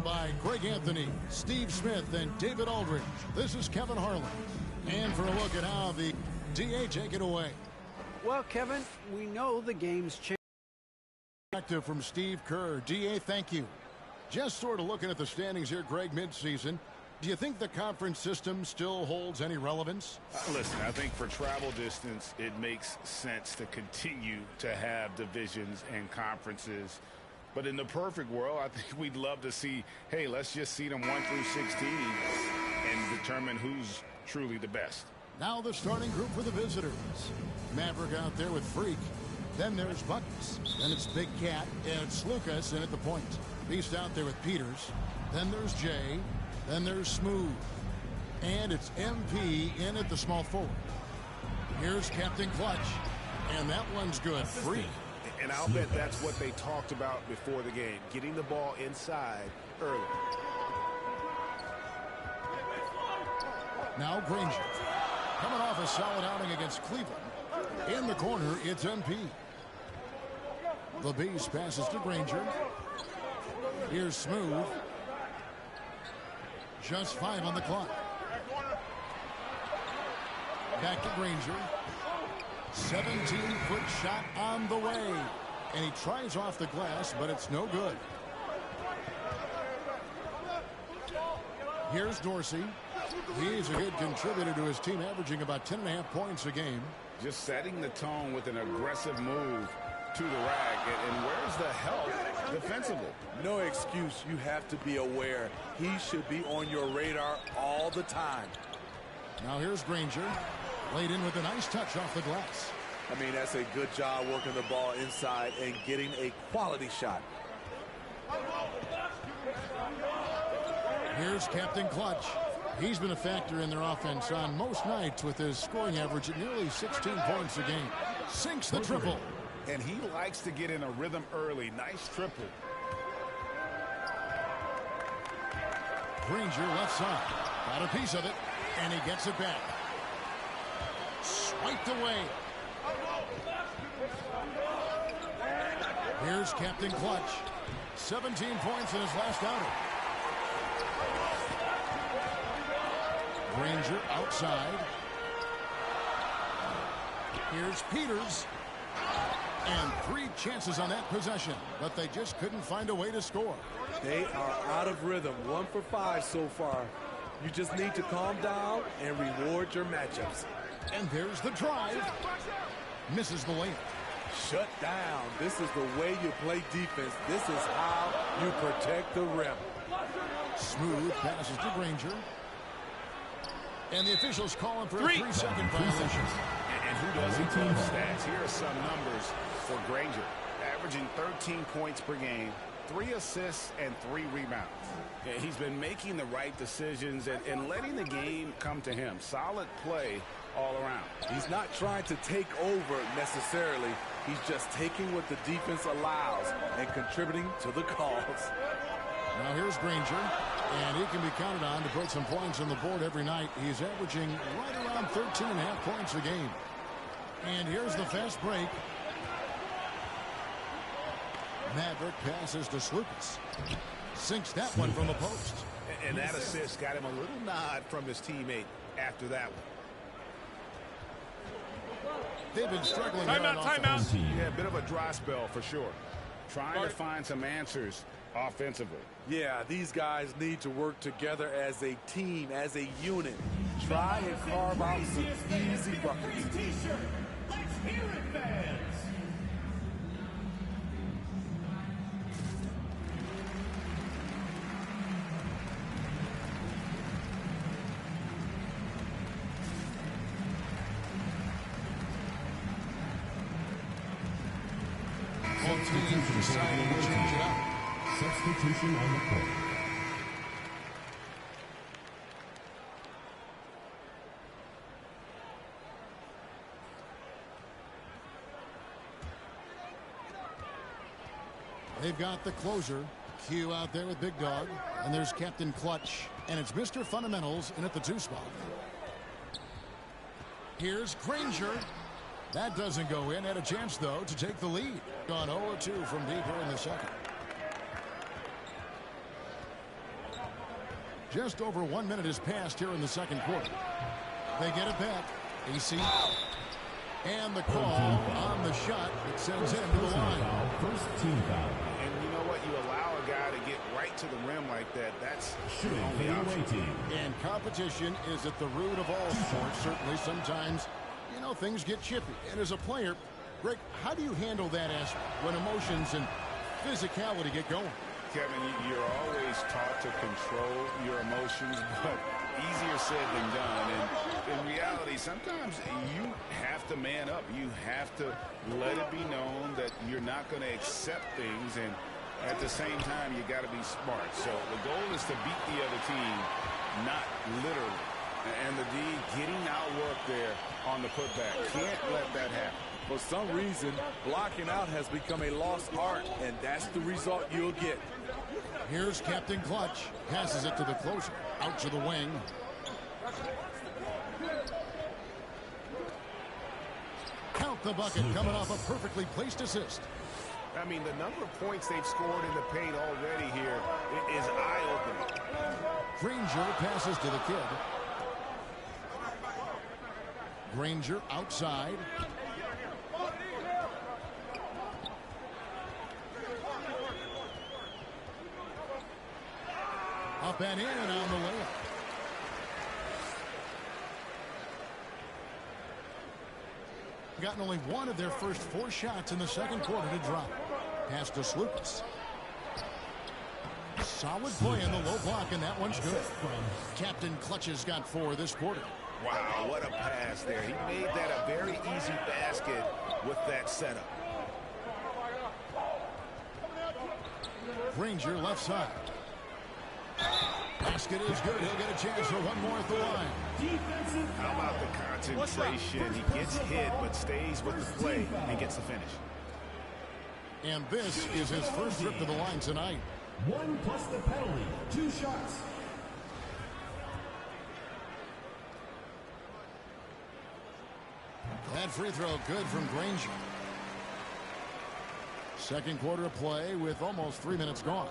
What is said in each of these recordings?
by Greg Anthony, Steve Smith, and David Aldridge. This is Kevin Harlan. And for a look at how the DA take it away. Well, Kevin, we know the game's changed. Perspective from Steve Kerr. DA, thank you. Just sort of looking at the standings here, Greg, midseason. Do you think the conference system still holds any relevance? Listen, I think for travel distance, it makes sense to continue to have divisions and conferences. But in the perfect world, I think we'd love to see, hey, let's just seed them 1 through 16 and determine who's truly the best. Now the starting group for the visitors. Maverick out there with Freak. Then there's Bucks. Then it's Big Cat. And it's Lucas in at the point. Beast out there with Peters. Then there's Jay. Then there's Smooth. And it's MP in at the small forward. Here's Captain Clutch. And that one's good. Freak. And I'll bet that's what they talked about before the game. Getting the ball inside early. Now Granger. Coming off a solid outing against Cleveland. In the corner, it's MP. The Beast passes to Granger. Here's Smooth. Just 5 on the clock. Back to Granger. 17-foot shot on the way. And he tries off the glass, but it's no good. Here's Dorsey. He's a good contributor to his team, averaging about 10.5 points a game. Just setting the tone with an aggressive move to the rack. And where's the help defensively? No excuse. You have to be aware. He should be on your radar all the time. Now here's Granger. Laid in with a nice touch off the glass. I mean, that's a good job working the ball inside and getting a quality shot. Here's Captain Clutch. He's been a factor in their offense on most nights with his scoring average at nearly 16 points a game. Sinks the triple. And he likes to get in a rhythm early. Nice triple. Granger left side. Got a piece of it, and he gets it back. Swiped away. Here's Captain Clutch. 17 points in his last outing. Granger outside. Here's Peters. And 3 chances on that possession, but they just couldn't find a way to score. They are out of rhythm. 1 for 5 so far. You just need to calm down and reward your matchups. And there's the drive. Misses the layup. Shut down. This is the way you play defense. This is how you protect the rim. Smooth passes to Granger. And the officials calling for a 3-second violation. And who doesn't love stats? Here are some numbers for Granger. Averaging 13 points per game, 3 assists, and 3 rebounds. Yeah, he's been making the right decisions and letting the game come to him. Solid play all around. He's not trying to take over necessarily. He's just taking what the defense allows and contributing to the cause. Now here's Granger, and he can be counted on to put some points on the board every night. He's averaging right around 13.5 points a game. And here's the fast break. Maverick passes to Lucas. Sinks that one from the post. And that assist got him a little nod from his teammate after that one. They've been struggling. Timeout. Yeah, a bit of a dry spell for sure. Trying to find some answers offensively. Yeah, these guys need to work together as a team, as a unit. Try and carve out some easy buckets. Let's hear it, fans. Substitution on the court. They've got the closer, Q, out there with Big Dog. And there's Captain Clutch. And it's Mr. Fundamentals in at the 2 spot. Here's Granger. That doesn't go in. Had a chance, though, to take the lead. Gone 0-2 from deep here in the second. Just over 1 minute has passed here in the second quarter. They get it back. AC. And the call on the shot that sends him to the line. First team foul. And you know what? You allow a guy to get right to the rim like that. That's Shooting for the away team. And competition is at the root of all sports. Certainly sometimes, you know, things get chippy. And as a player, Greg, how do you handle that aspect when emotions and physicality get going? Kevin, you're always taught to control your emotions, but easier said than done. And in reality, sometimes you have to man up. You have to let it be known that you're not going to accept things, and at the same time, you got to be smart. So the goal is to beat the other team, not literally. And the D getting outworked there on the putback. Can't let that happen. For some reason, blocking out has become a lost art, and that's the result you'll get. Here's Captain Clutch. Passes it to the closer. Out to the wing. Count the bucket coming off a perfectly placed assist. I mean, the number of points they've scored in the paint already here is eye-opening. Granger passes to the kid. Granger outside. Up and in on the layup. Gotten only one of their first 4 shots in the second quarter to drop. Pass to Slukas. Solid play in the low block, and that one's good. Captain Clutch has got 4 this quarter. Wow, what a pass there. He made that a very easy basket with that setup. Granger left side. Basket is good. He'll get a chance for one more at the line. How about the concentration? He gets hit but stays with the play and gets the finish. And this is his first trip to the line tonight. 1 plus the penalty. 2 shots. That free throw good from Granger. Second quarter of play with almost 3 minutes gone.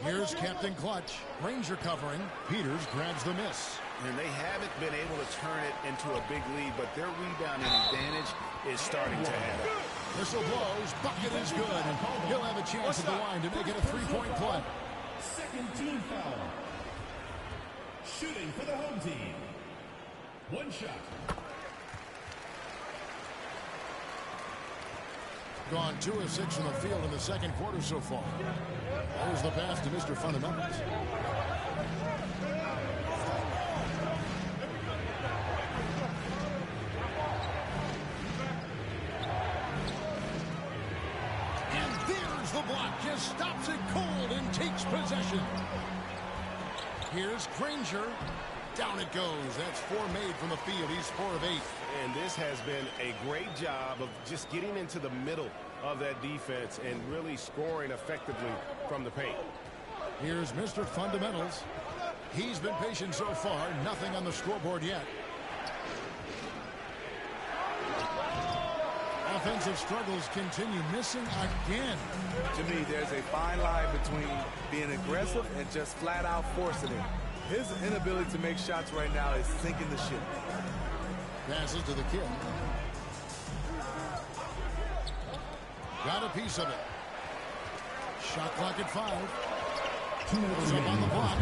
Here's Captain Clutch. Granger covering. Peters grabs the miss. And they haven't been able to turn it into a big lead, but their rebounding advantage is starting to add up. Whistle blows. Bucket is good. And he'll have a chance at the line to make it a 3-point play. Second team foul. Shooting for the home team. 1 shot. Gone 2 of 6 from the field in the second quarter so far. There's the pass to Mr. Fundamentals. And there's the block. Just stops it cold and takes possession. Here's Granger. Down it goes. That's 4 made from the field. He's 4 of 8. And this has been a great job of just getting into the middle of that defense and really scoring effectively from the paint. Here's Mr. Fundamentals. He's been patient so far. Nothing on the scoreboard yet. Offensive struggles continue. Missing again. To me, there's a fine line between being aggressive and just flat out forcing it. His inability to make shots right now is sinking the ship. Passes to the kid. Got a piece of it. Shot clock at 5. Goes up on the block.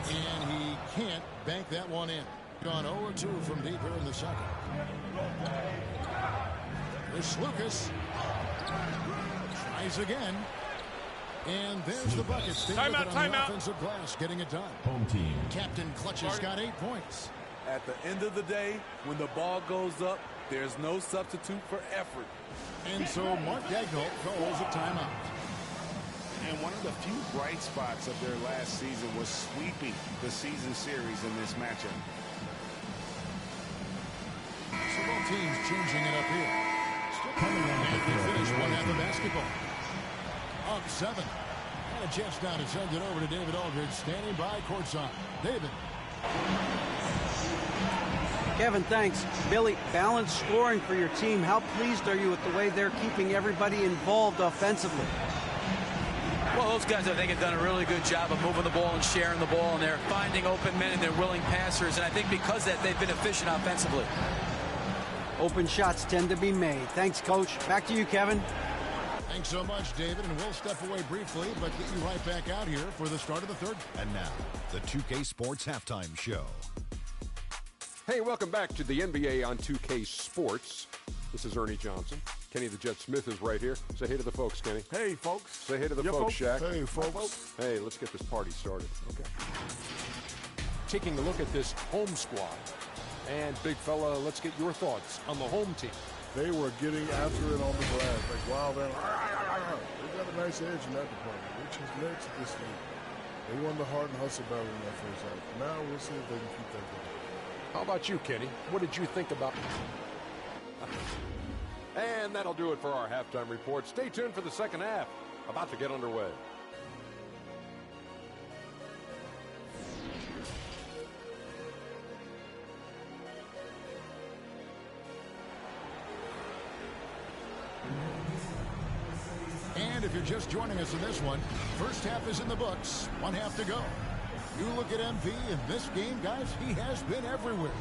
And he can't bank that one in. Gone 0-2 from deep here in the second. There's Lucas. Tries again. And there's the bucket. Timeout. Offensive glass, getting it done. Home team. Captain Clutch has got 8 points. At the end of the day, when the ball goes up, there's no substitute for effort. And so Mark Daigneault calls a timeout. And one of the few bright spots of their last season was sweeping the season series in this matchup. So both teams changing it up here. Still coming on as they finish one half of basketball. Up 7. And a chance now to send it over to David Aldridge, standing by courtside. David. Kevin, thanks. Billy, balanced scoring for your team. How pleased are you with the way they're keeping everybody involved offensively? Well, those guys, I think, have done a really good job of moving the ball and sharing the ball, and they're finding open men and they're willing passers, and I think because of that, they've been efficient offensively. Open shots tend to be made. Thanks, Coach. Back to you, Kevin. Thanks so much, David, and we'll step away briefly, but get you right back out here for the start of the third. And now, the 2K Sports Halftime Show. Hey, welcome back to the NBA on 2K Sports. This is Ernie Johnson. Kenny the Jet Smith is right here. Say hey to the folks, Kenny. Hey, folks. Say hey to the folks, Shaq. Hey, folks. Hey, let's get this party started. Okay. Taking a look at this home squad. And, big fella, let's get your thoughts on the home team. They were getting after it on the glass. Like, wow, they got a nice edge in that department, which has led to this league. They won the hard and hustle battle in that first half. Now we'll see if they can keep that going. How about you, Kenny? What did you think about... And that'll do it for our halftime report. Stay tuned for the second half. About to get underway. And if you're just joining us in this one, first half is in the books. 1 half to go. You look at MP in this game, guys, he has been everywhere.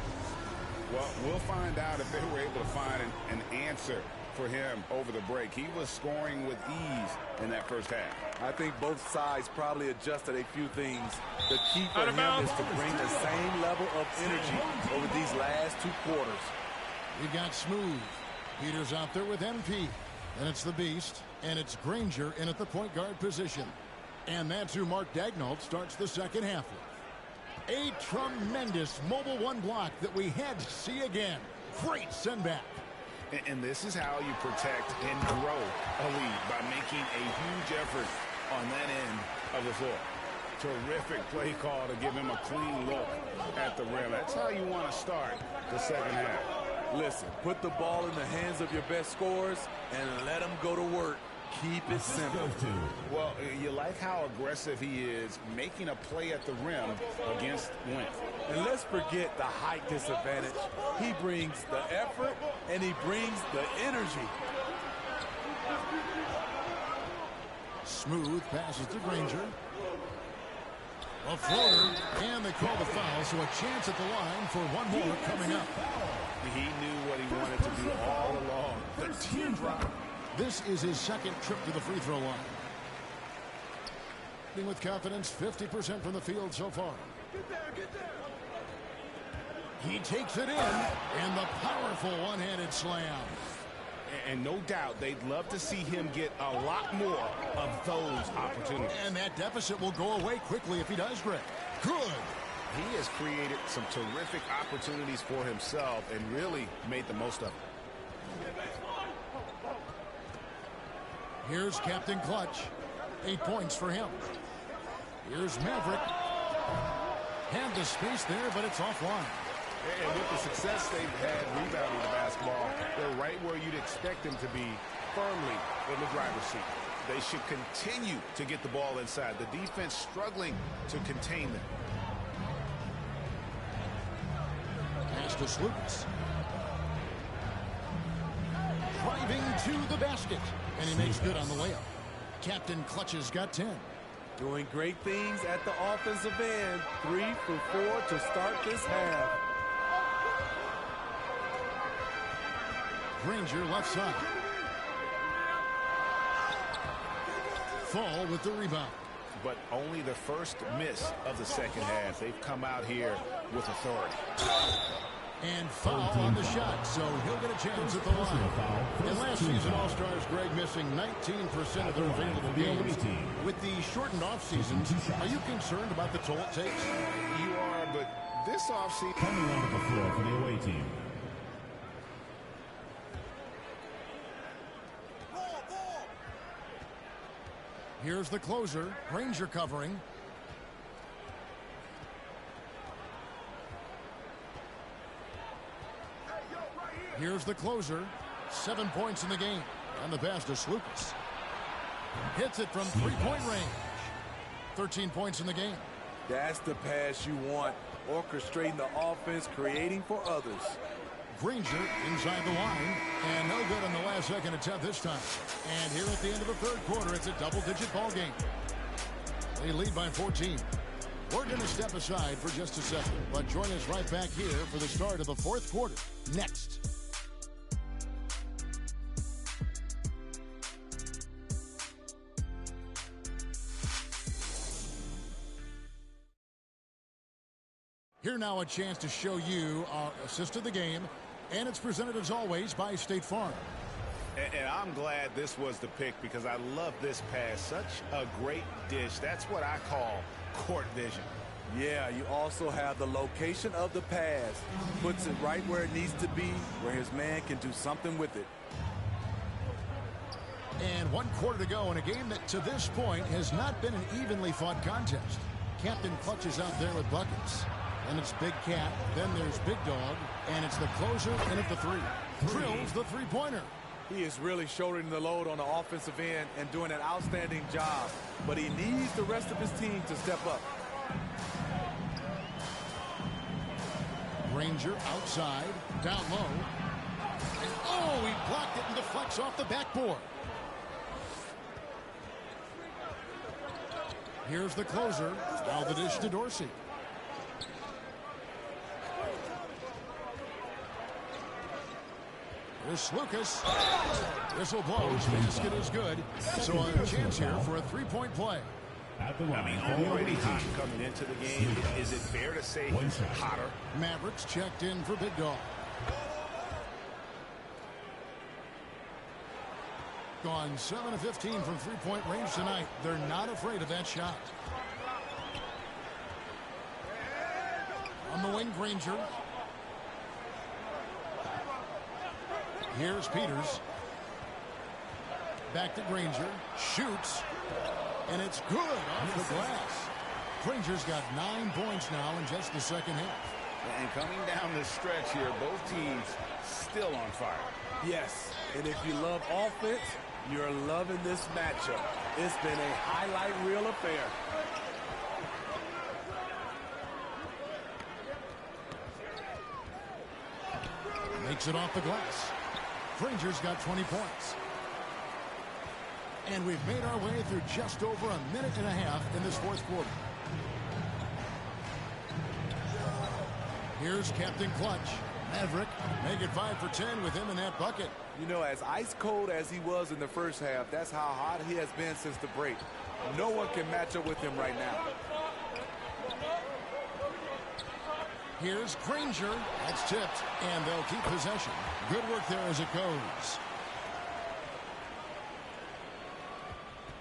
Well, we'll find out if they were able to find an answer for him over the break. He was scoring with ease in that first half. I think both sides probably adjusted a few things. The key for him is to bring the same level of energy over these last 2 quarters. We got Smooth. Peters out there with MP. And it's the Beast. And it's Granger in at the point guard position. And that's who Mark Daignault starts the second half with. A tremendous mobile one block that we had to see again. Great send back. And this is how you protect and grow a lead, by making a huge effort on that end of the floor. Terrific play call to give him a clean look at the rim. That's how you want to start the second half. Listen, put the ball in the hands of your best scorers and let them go to work. Keep it simple. Well, you like how aggressive he is making a play at the rim against length. And let's forget the height disadvantage. He brings the effort and he brings the energy. Smooth passes to Granger. A floater, and they call the foul, so a chance at the line for one more coming up. He knew what he wanted to do all along. The teardrop. This is his second trip to the free throw line. With confidence, 50% from the field so far. He takes it in, and the powerful one-handed slam. And no doubt they'd love to see him get a lot more of those opportunities. And that deficit will go away quickly if he does, Greg. Good. He has created some terrific opportunities for himself and really made the most of it. Here's Captain Clutch. 8 points for him. Here's Maverick. Had the space there, but it's offline. And with the success they've had rebounding the basketball, they're right where you'd expect them to be, firmly in the driver's seat. They should continue to get the ball inside. The defense struggling to contain them. Pass to Lucas. Driving to the basket. And he makes good on the layup. Captain Clutch's got 10. Doing great things at the offensive end. 3 for 4 to start this half. Granger left side. Fall with the rebound. But only the first miss of the second half. They've come out here with authority. And foul on the shot, so he'll get a chance at the line. In last season, All-Stars, Greg, missing 19% of their available games. With the shortened offseason, are you concerned about the toll it takes? You are, but this offseason... Coming onto the floor for the away team. Here's the closer, Granger covering. Here's the closer. 7 points in the game. And the pass to Lucas. Hits it from three-point range. 13 points in the game. That's the pass you want. Orchestrating the offense, creating for others. Granger inside the line. And no good on the last second attempt this time. And here at the end of the third quarter, it's a double-digit ball game. They lead by 14. We're going to step aside for just a second, but join us right back here for the start of the fourth quarter. Next. Here now a chance to show you our assist of the game, and it's presented as always by State Farm. And I'm glad this was the pick because I love this pass. Such a great dish. That's what I call court vision. Yeah, you also have the location of the pass. Puts it right where it needs to be, where his man can do something with it. And 1 quarter to go in a game that to this point has not been an evenly fought contest. Captain Clutch is out there with buckets. And it's Big Cat, then there's Big Dog, and it's the closer in at the 3. Drills the three-pointer. He is really shouldering the load on the offensive end and doing an outstanding job. But he needs the rest of his team to step up. Granger outside, down low. And oh, he blocked it and deflects off the backboard. Here's the closer. Now the dish to Dorsey. Here's Lucas. Whistle blows. Basket is good. So a chance here for a three-point play. Already hot coming into the game. Is it fair to say he's hotter? Mavericks checked in for Big Dog. Gone 7 of 15 from three-point range tonight. They're not afraid of that shot. On the wing, Granger. Here's Peters. Back to Granger. Shoots. And it's good off the glass. Granger's got 9 points now in just the second half. And coming down this stretch here, both teams still on fire. Yes, and if you love offense, you're loving this matchup. It's been a highlight reel affair. Makes it off the glass. Granger's got 20 points. And we've made our way through just over a minute and a half in this fourth quarter. Here's Captain Clutch. Maverick, make it 5 for 10 with him in that bucket. You know, as ice cold as he was in the first half, that's how hot he has been since the break. No one can match up with him right now. Here's Granger. That's tipped, and they'll keep possession. Good work there as it goes.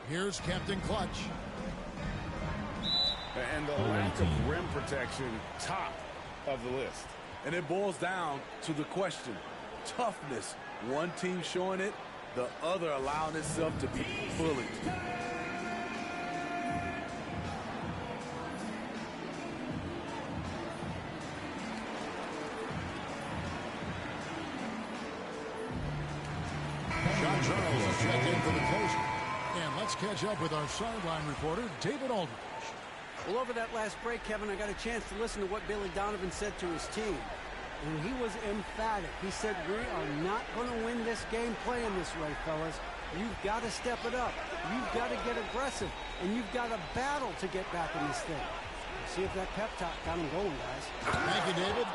Here's Captain Clutch. And the lack of rim protection, top of the list. And it boils down to the question. Toughness. One team showing it, the other allowing itself to be bullied. John Charles is checked in for the closer. And let's catch up with our sideline reporter, David Aldridge. Well, over that last break, Kevin, I got a chance to listen to what Billy Donovan said to his team. And he was emphatic. He said, we are not going to win this game playing this way, fellas. You've got to step it up. You've got to get aggressive. And you've got to battle to get back in this thing. See if that pep talk got him going, guys. Thank you, David.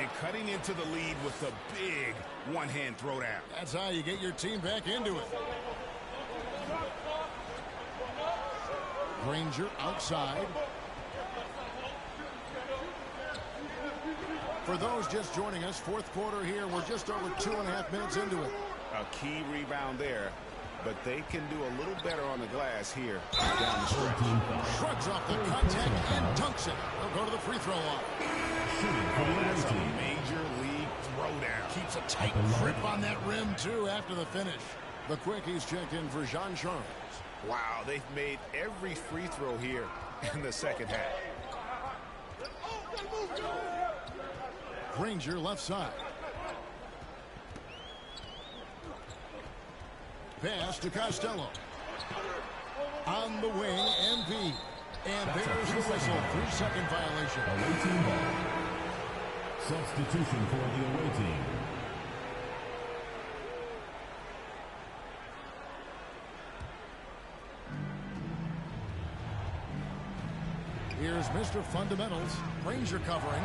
And cutting into the lead with the big one-hand throwdown. That's how you get your team back into it. Granger outside. For those just joining us, fourth quarter here. We're just over 2.5 minutes into it. A key rebound there, but they can do a little better on the glass here down the stretch. Shrugs off the contact and dunks it. They'll go to the free throw line. That's a major league throwdown. Keeps a tight grip on that rim, too, after the finish. The quickies checked in for Jean Charles. Wow, they've made every free throw here in the second half. Granger left side. Pass to Costello. On the wing, MP. And there's the whistle. 3-second violation. Away team ball. Substitution for the away team. Here's Mr. Fundamentals. Granger covering.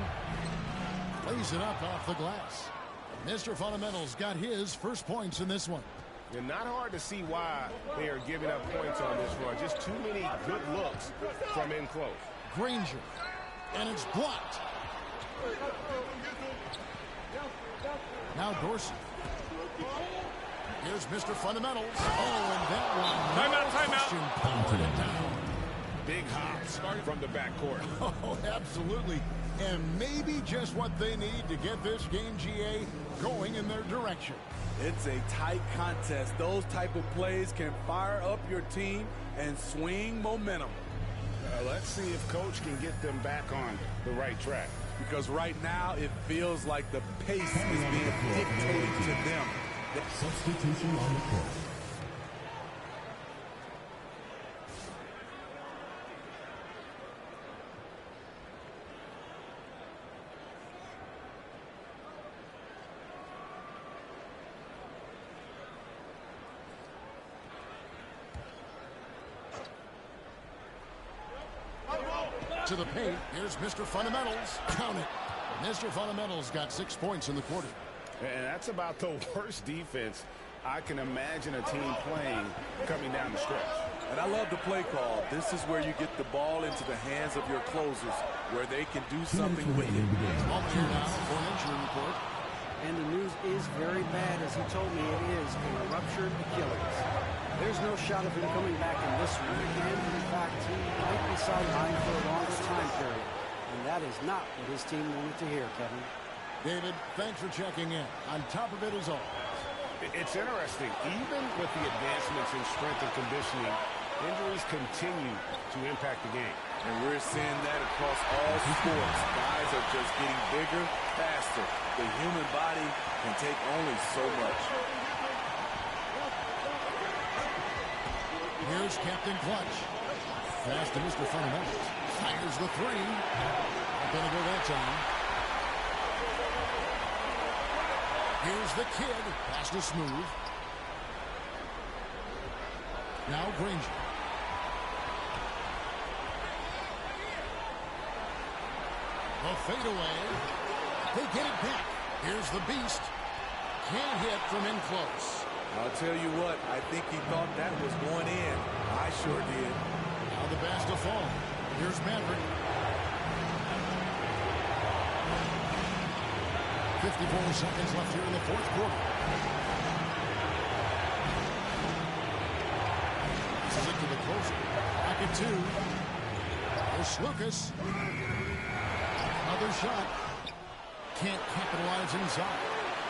Plays it up off the glass. Mr. Fundamentals got his first points in this one. And not hard to see why they are giving up points on this run. Just too many good looks from in close. Granger. And it's blocked. Now Dorsey. Here's Mr. Fundamentals. Oh, and that one. Timeout. Pounded it down. Big hops from the backcourt. Oh, absolutely. And maybe just what they need to get this game, GA, going in their direction. It's a tight contest. Those type of plays can fire up your team and swing momentum. Let's see if Coach can get them back on the right track. Because right now it feels like the pace is being dictated to them. Substitution on the court. To the paint. Here's Mr. Fundamentals. Count it. Mr. Fundamentals got 6 points in the quarter. And that's about the worst defense I can imagine a team playing coming down the stretch. And I love the play call. This is where you get the ball into the hands of your closers, where they can do something with it. All here now for an injury report. And the news is very bad, as he told me it is a ruptured Achilles. There's no shot of him coming back in this one, and in fact, he might be sidelined for a longer time period. And that is not what his team wanted to hear, Kevin. David, thanks for checking in. On top of it as always. It's interesting. Even with the advancements in strength and conditioning, injuries continue to impact the game. And we're seeing that across all sports. Guys are just getting bigger, faster. The human body can take only so much. Here's Captain Clutch. Pass to Mr. Fundamentals. Fires the three. Not going to go that time. Here's the kid. Pass to Smooth. Now Granger. A fadeaway. They get it back. Here's the beast. Can't hit from in close. I'll tell you what, I think he thought that was going in. I sure did. Now the pass to fall. Here's Maverick. 54 seconds left here in the fourth quarter. This is it to the closer. Back at two. There's Lucas. Another shot. Can't capitalize inside.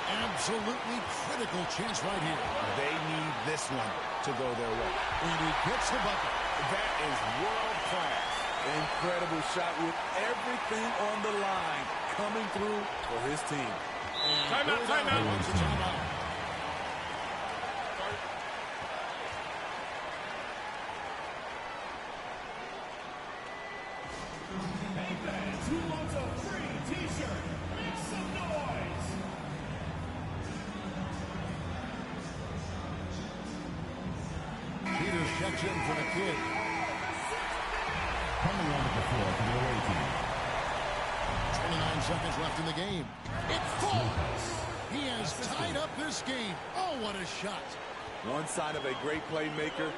Absolutely critical chance right here. They need this one to go their way. And he gets the bucket. That is world class. Incredible shot with everything on the line coming through for his team. Timeout, timeout. Hey fans, who wants a free t-shirt? Make some noise! Peters checks in for the kid. Coming onto the floor for the away team. 29 seconds left in the game. It falls. He has tied up this game. Oh, what a shot. One side of a great playmaker,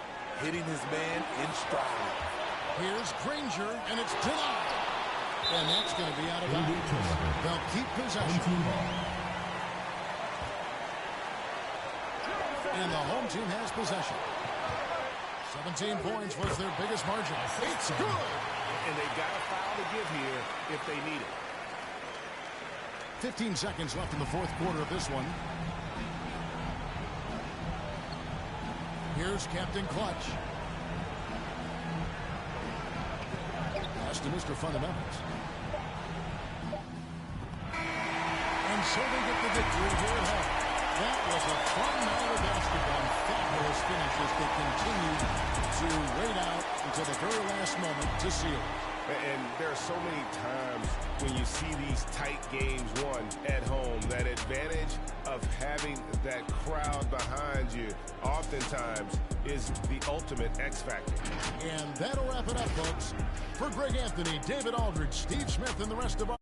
hitting his man in stride. Here's Granger, and it's denied. And that's going to be out of bounds. They'll keep possession. And the home team has possession. 17 points was their biggest margin. It's good. And they've got a foul to give here if they need it. 15 seconds left in the fourth quarter of this one. Here's Captain Clutch. Pass to Mr. Fundamentals. And so they get the victory here at home. That was a fun night of basketball. Fabulous finishes that continued to wait out until the very last moment to seal it. And there are so many times when you see these tight games won at home, that advantage of having that crowd behind you oftentimes is the ultimate X factor. And that'll wrap it up, folks. For Greg Anthony, David Aldridge, Steve Smith, and the rest of our